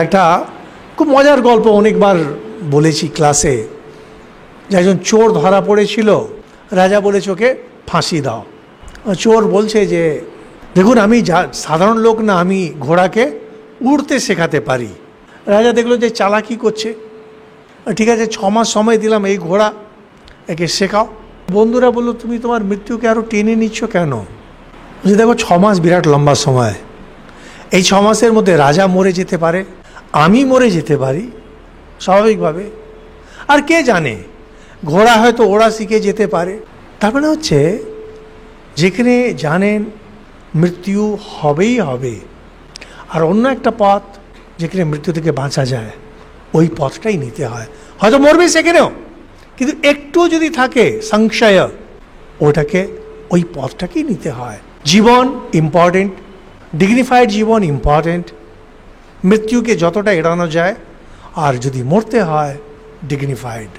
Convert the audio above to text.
একটা খুব মজার গল্প অনেকবার বলেছি ক্লাসে, যে একজন চোর ধরা পড়েছিল, রাজা বলেছে ওকে ফাঁসি দাও। চোর বলছে যে দেখুন আমি সাধারণ লোক না, আমি ঘোড়াকে উড়তে শেখাতে পারি। রাজা দেখলো যে চালাকি করছে, ঠিক আছে 6 মাস সময় দিলাম, এই ঘোড়া একে শেখাও। বন্ধুরা বললো তুমি তোমার মৃত্যুকে আরও টেনে নিচ্ছ কেন? বলছি দেখো 6 মাস বিরাট লম্বা সময়, এই 6 মাসের মধ্যে রাজা মরে যেতে পারে, আমি মরে যেতে পারি স্বাভাবিকভাবে, আর কে জানে ঘোড়া হয়তো ওড়া শিখে যেতে পারে। তার মানে হচ্ছে যেখানে জানেন মৃত্যু হবেই হবে, আর অন্য একটা পথ যেখানে মৃত্যু থেকে বাঁচা যায় ওই পথটাই নিতে হয়। হয়তো মরবে সেখানেও, কিন্তু একটু যদি থাকে সংশয়, ওটাকে ওই পথটাকেই নিতে হয়। জীবন ইম্পর্টেন্ট, ডিগনিফাইড জীবন ইম্পর্টেন্ট, মৃত্যুকে যতটা এড়ানো যায়, আর যদি মরতে হয় ডিগনিফাইড।